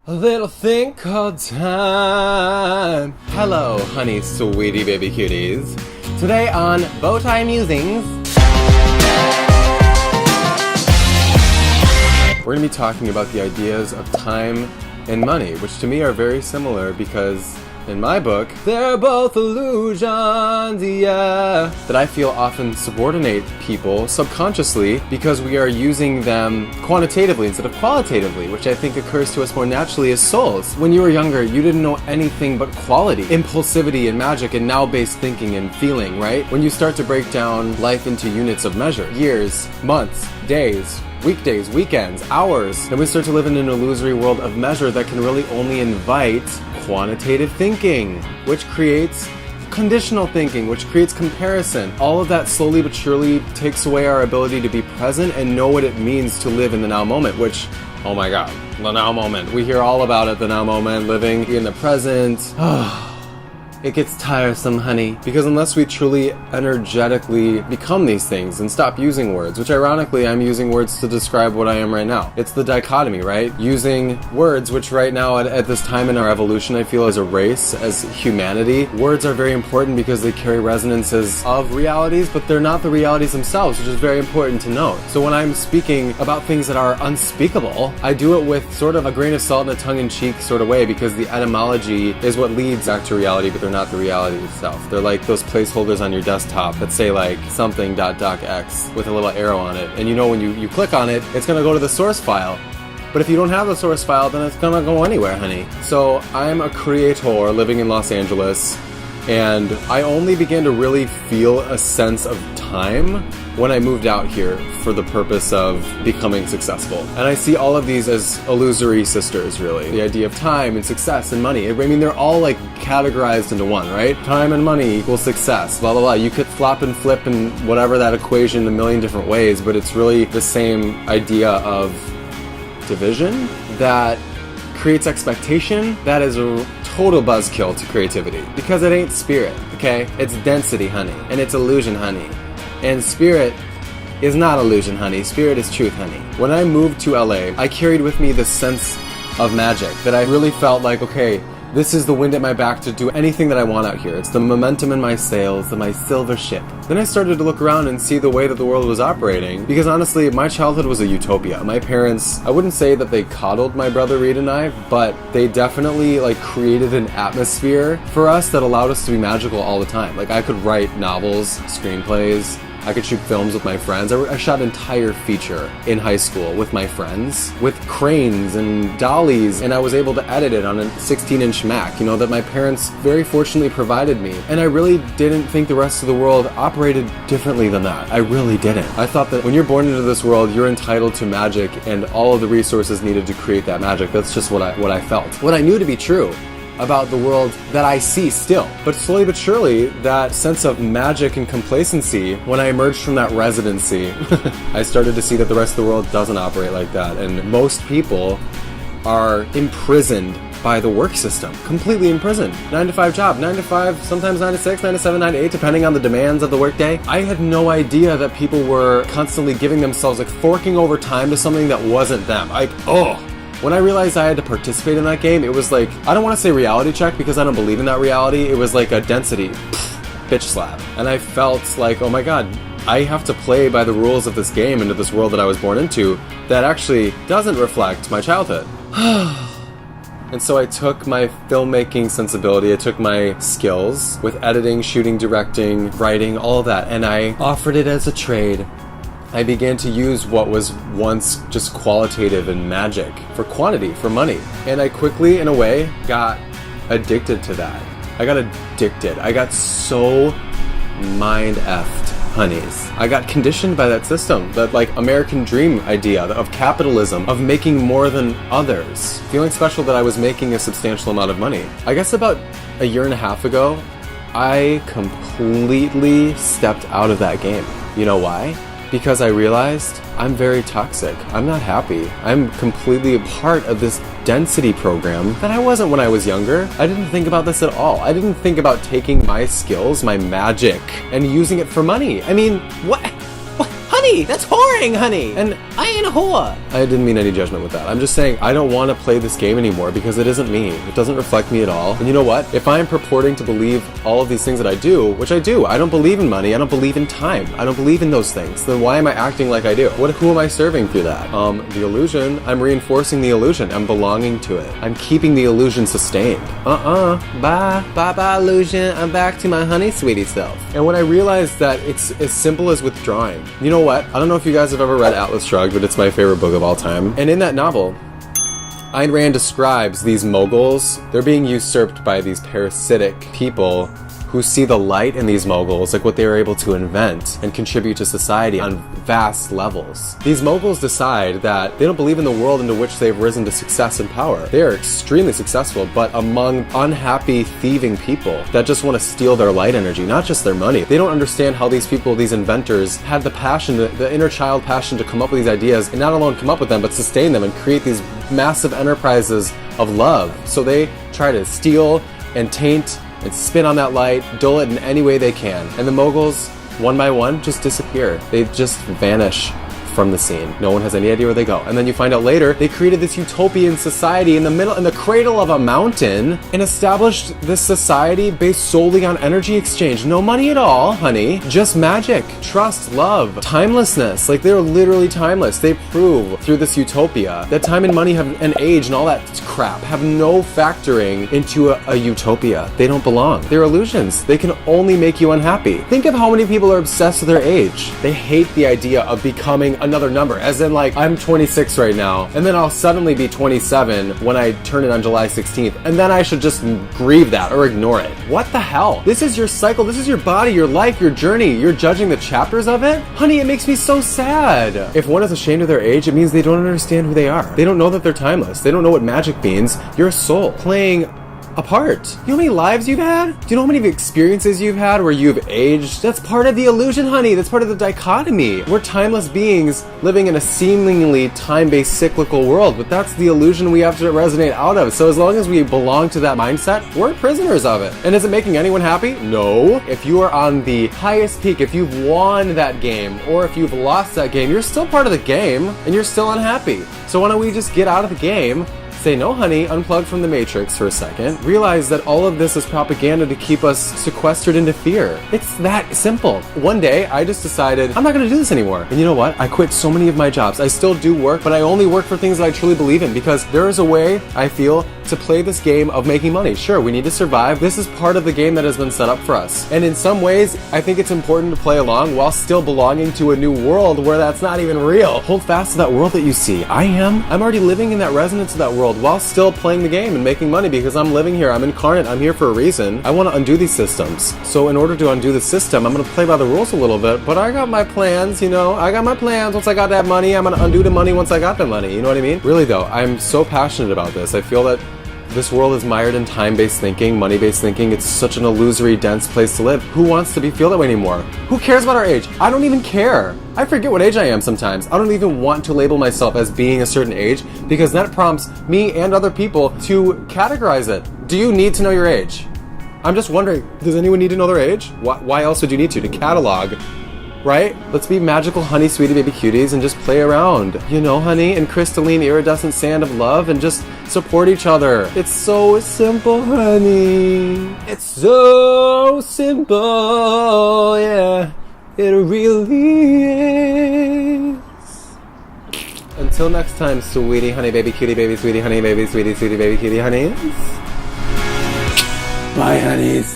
A little thing called time. Hello, honey, sweetie baby cuties. Today on Bowtie Musings, we're going to be talking about the ideas of time and money, which to me are very similar because in my book, they're both illusions, yeah, that I feel often subordinate people subconsciously because we are using them quantitatively instead of qualitatively, which I think occurs to us more naturally as souls. When you were younger, you didn't know anything but quality, impulsivity and magic and now-based thinking and feeling, right? When you start to break down life into units of measure, years, months, days, weekdays, weekends, hours, then we start to live in an illusory world of measure that can really only invite quantitative thinking, which creates conditional thinking, which creates comparison. All of that slowly but surely takes away our ability to be present and know what it means to live in the now moment, which, oh my god, the now moment. We hear all about it, the now moment, living in the present. It gets tiresome, honey, because unless we truly energetically become these things and stop using words, which ironically I'm using words to describe what I am right now. It's the dichotomy, right? Using words, which right now at this time in our evolution, I feel as a race, as humanity, words are very important because they carry resonances of realities, but they're not the realities themselves, which is very important to note. So when I'm speaking about things that are unspeakable, I do it with sort of a grain of salt and a tongue-in-cheek sort of way because the etymology is what leads back to reality, but they're not the reality itself. They're like those placeholders on your desktop that say like something .docx with a little arrow on it, and you know when you click on it, it's gonna go to the source file. But if you don't have the source file, then it's gonna go anywhere, honey. So I'm a creator living in Los Angeles, and I only began to really feel a sense of time when I moved out here for the purpose of becoming successful. And I see all of these as illusory sisters, really. The idea of time and success and money. I mean, they're all like categorized into one, right? Time and money equals success, blah, blah, blah. You could flop and flip and whatever that equation a million different ways, but it's really the same idea of division that creates expectation. That is a total buzzkill to creativity because it ain't spirit, okay? It's density, honey, and it's illusion, honey. And spirit is not illusion, honey. Spirit is truth, honey. When I moved to LA, I carried with me this sense of magic that I really felt like, okay, this is the wind at my back to do anything that I want out here. It's the momentum in my sails, my silver ship. Then I started to look around and see the way that the world was operating because honestly, my childhood was a utopia. My parents, I wouldn't say that they coddled my brother Reed and I, but they definitely like created an atmosphere for us that allowed us to be magical all the time. Like I could write novels, screenplays, I could shoot films with my friends. I shot an entire feature in high school with my friends, with cranes and dollies, and I was able to edit it on a 16-inch Mac, you know, that my parents very fortunately provided me. And I really didn't think the rest of the world operated differently than that. I really didn't. I thought that when you're born into this world, you're entitled to magic and all of the resources needed to create that magic. That's just what I felt. What I knew to be true about the world that I see still. But slowly but surely, that sense of magic and complacency, when I emerged from that residency, I started to see that the rest of the world doesn't operate like that. And most people are imprisoned by the work system, completely imprisoned. 9-to-5 job, 9 to 5, sometimes 9 to 6, 9 to 7, 9 to 8, depending on the demands of the workday. I had no idea that people were constantly giving themselves, like forking over time to something that wasn't them. When I realized I had to participate in that game, it was like, I don't want to say reality check because I don't believe in that reality. It was like a density bitch slap. And I felt like, oh my god, I have to play by the rules of this game into this world that I was born into that actually doesn't reflect my childhood. And so I took my filmmaking sensibility, I took my skills with editing, shooting, directing, writing, all of that, and I offered it as a trade. I began to use what was once just qualitative and magic for quantity, for money. And I quickly, in a way, got addicted to that. I got addicted. I got so mind-effed, honeys. I got conditioned by that system, that like American dream idea of capitalism, of making more than others. Feeling special that I was making a substantial amount of money. I guess about a year and a half ago, I completely stepped out of that game. You know why? Because I realized I'm very toxic. I'm not happy. I'm completely a part of this density program that I wasn't when I was younger. I didn't think about this at all. I didn't think about taking my skills, my magic, and using it for money. I mean, what? honey, that's whoring, honey. And I ain't a whore. I didn't mean any judgment with that. I'm just saying I don't want to play this game anymore because it isn't me. It doesn't reflect me at all. And you know what? If I'm purporting to believe all of these things that I do, which I do, I don't believe in money, I don't believe in time, I don't believe in those things, then why am I acting like I do? Who am I serving through that? The illusion. I'm reinforcing the illusion. I'm belonging to it. I'm keeping the illusion sustained. Bye illusion. I'm back to my honey sweetie self. And when I realized that it's as simple as withdrawing. You know what? I don't know if you guys have ever read Atlas Shrugged, but it's my favorite book of all time. And in that novel, Ayn Rand describes these moguls. They're being usurped by these parasitic people who see the light in these moguls, like what they were able to invent and contribute to society on vast levels. These moguls decide that they don't believe in the world into which they've risen to success and power. They are extremely successful, but among unhappy, thieving people that just want to steal their light energy, not just their money. They don't understand how these people, these inventors, had the passion, the inner child passion to come up with these ideas, and not alone come up with them, but sustain them and create these massive enterprises of love. So they try to steal and taint and spin on that light, dull it in any way they can. And the moguls, one by one, just disappear. They just vanish from the scene. No one has any idea where they go. And then you find out later, they created this utopian society in the cradle of a mountain, and established this society based solely on energy exchange. No money at all, honey. Just magic, trust, love, timelessness. Like, they're literally timeless. They prove through this utopia that time and money have an age and all that crap have no factoring into a utopia. They don't belong. They're illusions. They can only make you unhappy. Think of how many people are obsessed with their age. They hate the idea of becoming another number, as in, like, I'm 26 right now, and then I'll suddenly be 27 when I turn it on July 16th, and then I should just grieve that or ignore it. What the hell? This is your cycle, this is your body, your life, your journey. You're judging the chapters of it? Honey, it makes me so sad. If one is ashamed of their age, it means they don't understand who they are. They don't know that they're timeless. They don't know what magic means. You're a soul playing a part. You know how many lives you've had? Do you know how many experiences you've had where you've aged? That's part of the illusion, honey. That's part of the dichotomy. We're timeless beings living in a seemingly time-based cyclical world, but that's the illusion we have to resonate out of. So as long as we belong to that mindset, we're prisoners of it. And is it making anyone happy? No. If you are on the highest peak, if you've won that game, or if you've lost that game, you're still part of the game, and you're still unhappy. So why don't we just get out of the game, say, no, honey, unplug from the matrix for a second. Realize that all of this is propaganda to keep us sequestered into fear. It's that simple. One day, I just decided, I'm not going to do this anymore. And you know what? I quit so many of my jobs. I still do work, but I only work for things that I truly believe in, because there is a way, I feel, to play this game of making money. Sure, we need to survive. This is part of the game that has been set up for us. And in some ways, I think it's important to play along while still belonging to a new world where that's not even real. Hold fast to that world that you see. I'm already living in that resonance of that world while still playing the game and making money, because I'm living here. I'm incarnate. I'm here for a reason. I want to undo these systems. So in order to undo the system, I'm going to play by the rules a little bit, but I got my plans, I got my plans. Once I got that money, I'm going to undo the money once I got the money. You know what I mean? Really though, I'm so passionate about this. I feel that this world is mired in time-based thinking, money-based thinking. It's such an illusory, dense place to live. Who wants to feel that way anymore? Who cares about our age? I don't even care. I forget what age I am sometimes. I don't even want to label myself as being a certain age, because that prompts me and other people to categorize it. Do you need to know your age? I'm just wondering, does anyone need to know their age? Why else would you need to catalog? Right? Let's be magical honey sweetie baby cuties and just play around, honey, in crystalline iridescent sand of love, and just support each other. It's so simple, honey. It's so simple, yeah. It really is. Until next time, sweetie honey baby cutie baby sweetie honey baby sweetie baby cutie honeys. Bye, honeys.